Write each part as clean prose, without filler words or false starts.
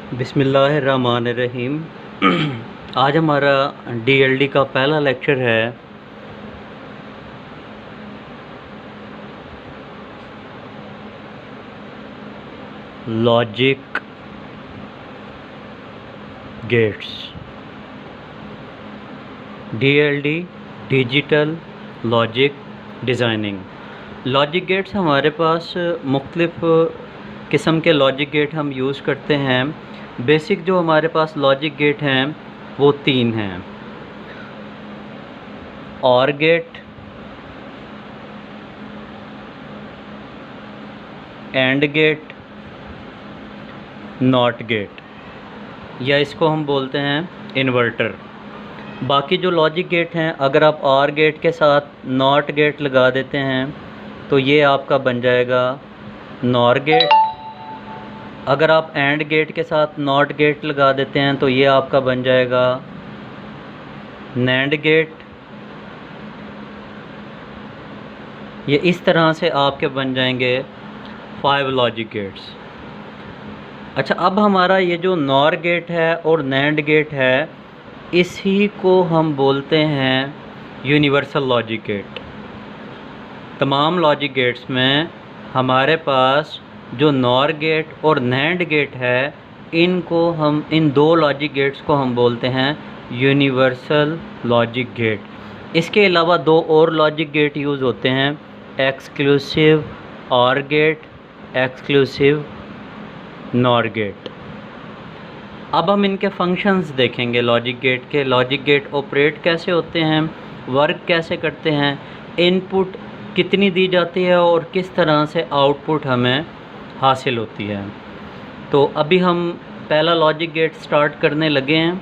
बिस्मिल्लाहिर्रहमानिर्रहीम। आज हमारा डीएलडी का पहला लेक्चर है। Logic gates. DLD digital logic designing. Logic gates हमारे पास मुख्तलिफ़ किस्म के लॉजिक गेट हम यूज़ करते हैं। बेसिक जो हमारे पास लॉजिक गेट हैं वो तीन हैं: or gate, and gate, not gate, या इसको हम बोलते हैं इन्वर्टर। बाकी जो लॉजिक गेट हैं, अगर आप और गेट के साथ नॉट गेट लगा देते हैं तो ये आपका बन जाएगा नॉर गेट। अगर आप एंड गेट के साथ नॉट गेट लगा देते हैं तो ये आपका बन जाएगा नैंड गेट। ये इस तरह से आपके बन जाएंगे 5 लॉजिक गेट्स। अच्छा, अब हमारा ये जो नॉर गेट है और नैंड गेट है, इसी को हम बोलते हैं यूनिवर्सल लॉजिक गेट। तमाम लॉजिक गेट्स में हमारे पास जो नॉर गेट और नैंड गेट है, इन दो लॉजिक गेट्स को हम बोलते हैं यूनिवर्सल लॉजिक गेट। इसके अलावा दो और लॉजिक गेट यूज़ होते हैं: एक्सक्लूसिव और गेट, एक्सक्लूसिव नॉर गेट। अब हम इनके फंक्शंस देखेंगे लॉजिक गेट के। लॉजिक गेट ऑपरेट कैसे होते हैं, वर्क कैसे करते हैं, इनपुट कितनी दी जाती है और किस तरह से आउटपुट हमें हासिल होती है। तो अभी हम पहला लॉजिक गेट स्टार्ट करने लगे हैं।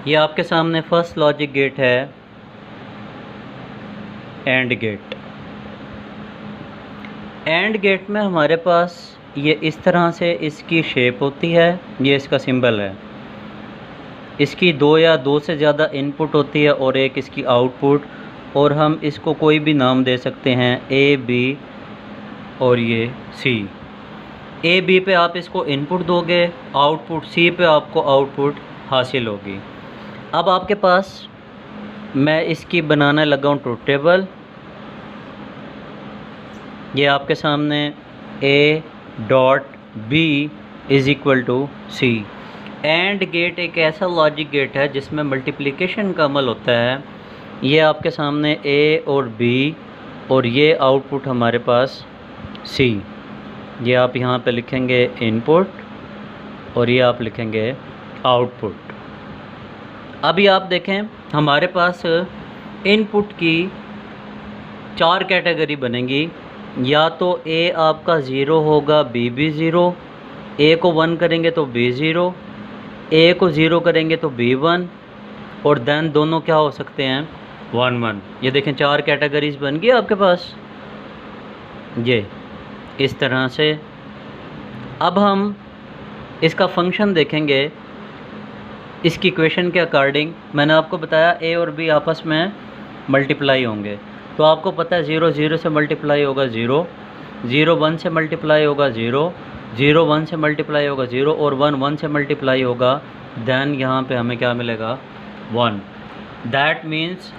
ये आपके सामने फर्स्ट लॉजिक गेट है, एंड गेट। एंड गेट में हमारे पास ये इस तरह से इसकी शेप होती है, ये इसका सिंबल है। इसकी दो या दो से ज़्यादा इनपुट होती है और एक इसकी आउटपुट, और हम इसको कोई भी नाम दे सकते हैं, ए, बी और ये सी। ए बी पे आप इसको इनपुट दोगे, आउटपुट सी पे आपको आउटपुट हासिल होगी। अब आपके पास मैं इसकी बनाने लगा हूँ ट्रुथ टेबल। ये आपके सामने A dot B is equal to C. And gate एक ऐसा लॉजिक गेट है जिसमें मल्टीप्लिकेशन का अमल होता है। ये आपके सामने ए और बी, और ये आउटपुट हमारे पास सी। ये आप यहाँ पे लिखेंगे इनपुट और ये आप लिखेंगे आउटपुट। अभी आप देखें, हमारे पास इनपुट की 4 कैटेगरी बनेंगी। या तो ए आपका ज़ीरो होगा, बी भी ज़ीरो, ए को 1 करेंगे तो बी ज़ीरो, ए को 0 करेंगे तो बी 1, और देन दोनों क्या हो सकते हैं, 1 1। ये देखें 4 कैटेगरीज बन गई आपके पास, ये इस तरह से। अब हम इसका फंक्शन देखेंगे इसकी इक्वेशन के अकॉर्डिंग। मैंने आपको बताया ए और बी आपस में मल्टीप्लाई होंगे, तो आपको पता है 0 0 से मल्टीप्लाई होगा 0, 0 1 से मल्टीप्लाई होगा 0, 0 1 से मल्टीप्लाई होगा 0, और 1 1 से मल्टीप्लाई होगा, देन यहाँ पे हमें क्या मिलेगा, 1। दैट मीन्स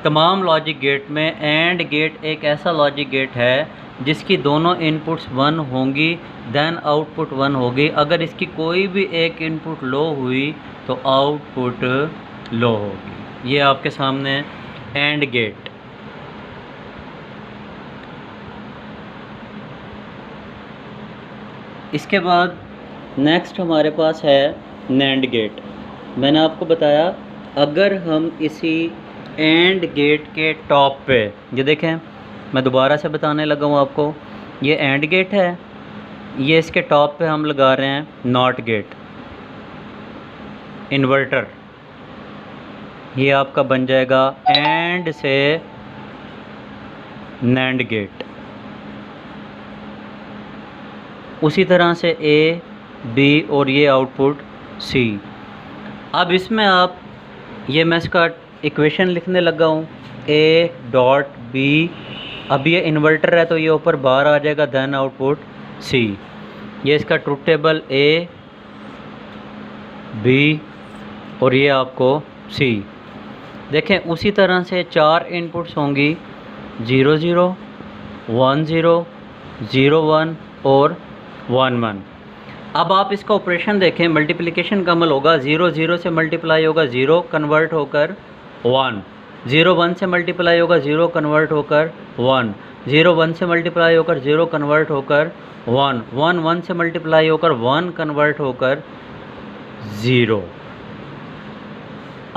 तमाम लॉजिक गेट में एंड गेट एक ऐसा लॉजिक गेट है जिसकी दोनों इनपुट्स 1 होंगी, देन आउटपुट 1 होगी। अगर इसकी कोई भी एक इनपुट लो हुई तो आउटपुट लो होगी। ये आपके सामने एंड गेट। इसके बाद नेक्स्ट हमारे पास है नैंड गेट। मैंने आपको बताया, अगर हम इसी एंड गेट के टॉप पे, ये देखें मैं दोबारा से बताने लगा हूँ आपको, ये एंड गेट है, ये इसके टॉप पे हम लगा रहे हैं नॉट गेट, इन्वर्टर। ये आपका बन जाएगा एंड से नैंड गेट। उसी तरह से ए, बी और ये आउटपुट सी। अब इसमें आप, ये मैं इसका इक्वेशन लिखने लगा हूँ ए डॉट बी। अब ये इन्वर्टर है तो ये ऊपर बार आ जाएगा, देन आउटपुट सी। ये इसका ट्रुथ टेबल ए बी और ये आपको सी। देखें उसी तरह से 4 इनपुट्स होंगी 0 0 1 0 0 1 और 1 1। अब आप इसका ऑपरेशन देखें, मल्टीप्लिकेशन का अमल होगा। 0 0 से मल्टीप्लाई होगा 0 कन्वर्ट होकर 1, 0 1 से मल्टीप्लाई होगा 0 कन्वर्ट होकर 1, 0 1 से मल्टीप्लाई होकर 0 कन्वर्ट होकर 1, 1 1 से मल्टीप्लाई होकर 1 कन्वर्ट होकर 0।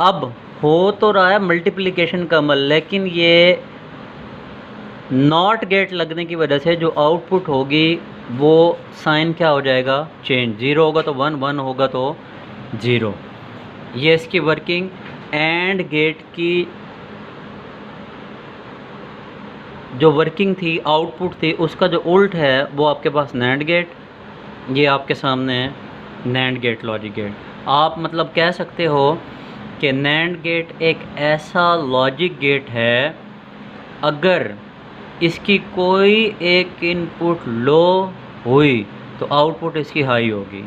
अब हो तो रहा है मल्टीप्लिकेशन का अमल, लेकिन ये नॉट गेट लगने की वजह से जो आउटपुट होगी वो साइन क्या हो जाएगा, चेंज। 0 होगा तो 1, 1 होगा तो 0। ये इसकी वर्किंग। एंड गेट की जो वर्किंग थी, आउटपुट थी, उसका जो उल्ट है वो आपके पास नैंड गेट। ये आपके सामने है नैंड गेट, लॉजिक गेट। आप मतलब कह सकते हो कि नैंड गेट एक ऐसा लॉजिक गेट है, अगर इसकी कोई एक इनपुट लो हुई तो आउटपुट इसकी हाई होगी।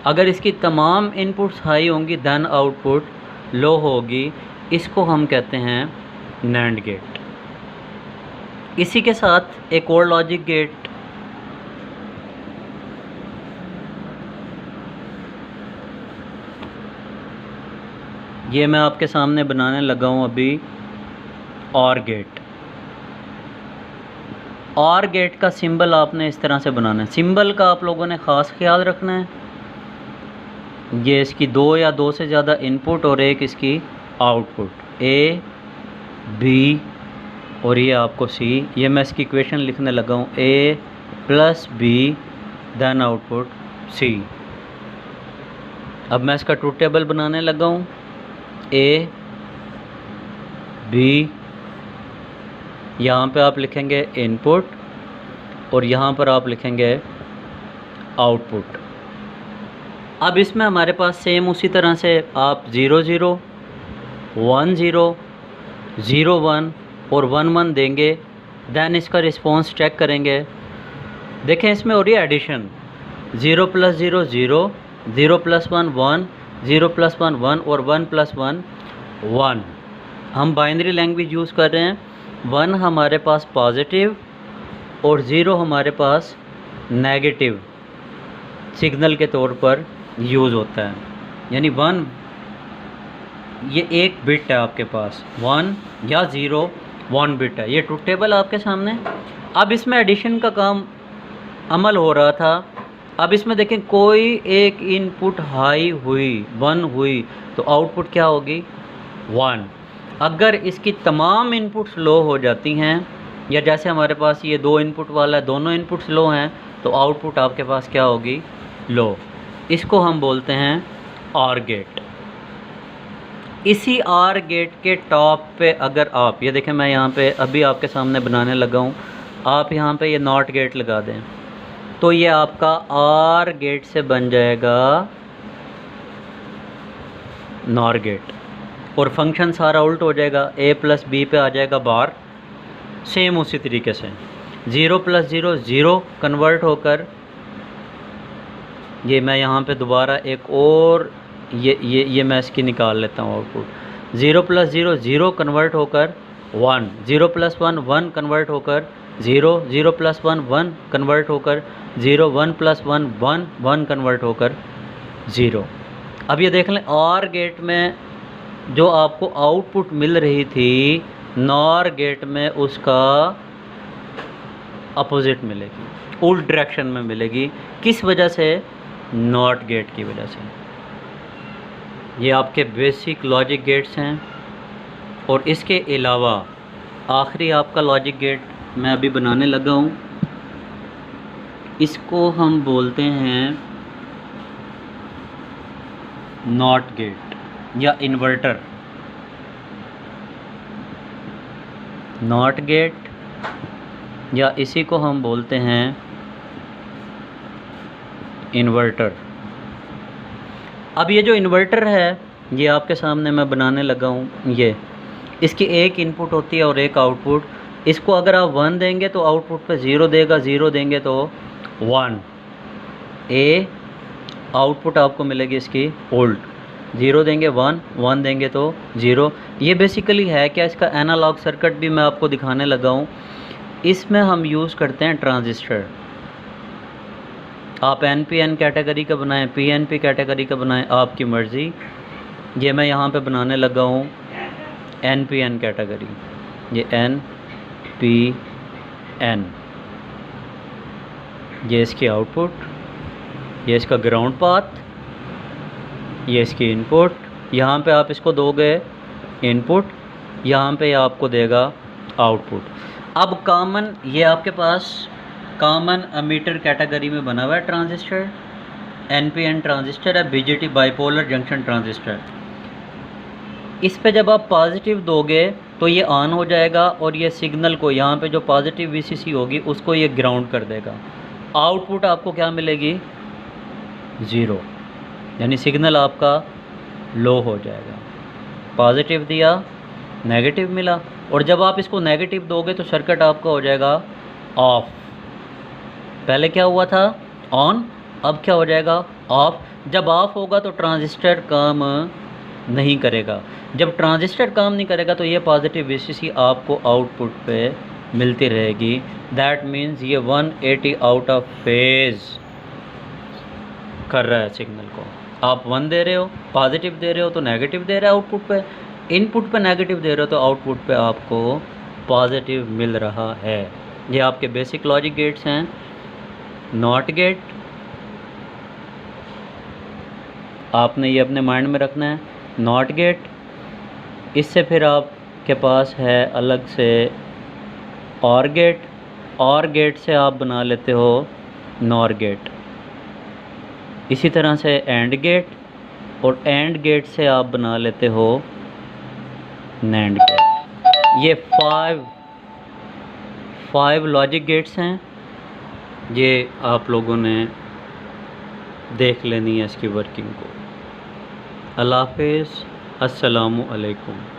अगर इसकी तमाम इनपुट्स हाई होंगी देन आउटपुट लो होगी। इसको हम कहते हैं नैंड गेट। इसी के साथ एक और लॉजिक गेट, ये मैं आपके सामने बनाने लगा हूँ अभी, और गेट। और गेट का सिंबल आपने इस तरह से बनाना है। सिंबल का आप लोगों ने ख़ास ख्याल रखना है। ये इसकी 2 या 2 से ज़्यादा इनपुट और एक इसकी आउटपुट, ए बी और ये आपको सी। ये मैं इसकी इक्वेशन लिखने लगा हूँ, A plus B then output C. अब मैं इसका ट्रुथ टेबल बनाने लगा हूँ, ए बी, यहाँ पे आप लिखेंगे इनपुट और यहाँ पर आप लिखेंगे आउटपुट। अब इसमें हमारे पास सेम उसी तरह से आप 0 0 1 0 0 1 और 1 1 देंगे, देन इसका रिस्पॉन्स चेक करेंगे। देखें इसमें हो रही है एडिशन, 0 + 0 0, 0 + 1 1, 0 + 1 1 और 1 + 1 1। हम बाइनरी लैंग्वेज यूज़ कर रहे हैं। 1 हमारे पास पॉजिटिव और 0 हमारे पास नेगेटिव सिग्नल के तौर पर यूज़ होता है। यानी 1 ये एक बिट है आपके पास, 1 या 0 1 बिट है। ये ट्रुथ टेबल आपके सामने। अब इसमें एडिशन का काम अमल हो रहा था। अब इसमें देखें कोई एक इनपुट हाई हुई, 1 हुई, तो आउटपुट क्या होगी, 1। अगर इसकी तमाम इनपुट्स लो हो जाती हैं, या जैसे हमारे पास ये 2 इनपुट वाला है, दोनों इनपुट्स लो हैं, तो आउटपुट आपके पास क्या होगी, लो। इसको हम बोलते हैं ऑर गेट। इसी ऑर गेट के टॉप पे अगर आप ये देखें, मैं यहाँ पे अभी आपके सामने बनाने लगा हूँ, आप यहाँ पे ये नॉट गेट लगा दें तो ये आपका ऑर गेट से बन जाएगा नॉर गेट, और फंक्शन सारा उल्ट हो जाएगा। a + b पे आ जाएगा बार, सेम उसी तरीके से 0 + 0 0 कन्वर्ट होकर, ये मैं यहाँ पे दोबारा एक और ये मैं इसकी निकाल लेता हूँ आउटपुट। 0 + 0 0 कन्वर्ट होकर 1, 0 + 1 1 कन्वर्ट होकर 0, 0 + 1 1 कन्वर्ट होकर 0, 1 + 1 1 1 कन्वर्ट होकर 0। अब ये देख लें, और गेट में जो आपको आउटपुट मिल रही थी, नॉर गेट में उसका अपोजिट मिलेगी, उल्ट डायरेक्शन में मिलेगी। किस वजह से, नॉट गेट की वजह से। ये आपके बेसिक लॉजिक गेट्स हैं। और इसके अलावा आखिरी आपका लॉजिक गेट मैं अभी बनाने लगा हूँ, इसको हम बोलते हैं नॉट गेट या इन्वर्टर। नॉट गेट या इसी को हम बोलते हैं इन्वर्टर। अब ये जो इन्वर्टर है ये आपके सामने मैं बनाने लगा हूँ। ये इसकी एक इनपुट होती है और एक आउटपुट। इसको अगर आप 1 देंगे तो आउटपुट पे 0 देगा, 0 देंगे तो 1। ए आउटपुट आपको मिलेगी इसकी उल्ट, 0 देंगे 1, 1 देंगे तो 0। ये बेसिकली है क्या, इसका एनालॉग सर्किट भी मैं आपको दिखाने लगा हूँ। इसमें हम यूज़ करते हैं ट्रांजिस्टर। आप NPN कैटेगरी का बनाएं, PNP कैटेगरी का बनाएं, आपकी मर्ज़ी। ये मैं यहाँ पे बनाने लगा हूँ NPN कैटेगरी। ये NPN, ये इसकी आउटपुट, ये इसका ग्राउंड पाथ, ये इसकी इनपुट। यहाँ पे आप इसको दोगे इनपुट, यहाँ पे आपको देगा आउटपुट। अब कॉमन, ये आपके पास कॉमन एमीटर कैटेगरी में बना हुआ है ट्रांजिस्टर। NPN ट्रांजिस्टर है, BJT बाइपोलर जंक्शन ट्रांजिस्टर। इस पे जब आप पॉजिटिव दोगे तो ये ऑन हो जाएगा और ये सिग्नल को, यहाँ पे जो पॉजिटिव VCC होगी उसको ये ग्राउंड कर देगा। आउटपुट आपको क्या मिलेगी, 0, यानी सिग्नल आपका लो हो जाएगा। पॉजिटिव दिया, नेगेटिव मिला, और जब आप इसको नेगेटिव दोगे तो सर्किट आपका हो जाएगा ऑफ। पहले क्या हुआ था, ऑन, अब क्या हो जाएगा, ऑफ। जब ऑफ होगा तो ट्रांजिस्टर काम नहीं करेगा। जब ट्रांजिस्टर काम नहीं करेगा तो ये पॉजिटिव VCC आपको आउटपुट पे मिलती रहेगी। दैट मीन्स ये 180 आउट ऑफ फेज कर रहा है सिग्नल को। आप 1 दे रहे हो, पॉजिटिव दे रहे हो तो नेगेटिव दे रहा है आउटपुट पे, इनपुट पे नेगेटिव दे रहे हो तो आउटपुट पे आपको पॉजिटिव मिल रहा है। ये आपके बेसिक लॉजिक गेट्स हैं। नॉट गेट आपने ये अपने माइंड में रखना है, नॉट गेट। इससे फिर आपके पास है अलग से और गेट, और गेट से आप बना लेते हो नॉर गेट। इसी तरह से एंड गेट, और एंड गेट से आप बना लेते हो नैंड गेट। ये 5 लॉजिक गेट्स हैं। ये आप लोगों ने देख लेनी है इसकी वर्किंग को। अल्लाह हाफ़िज़, अस्सलामु अलैकुम।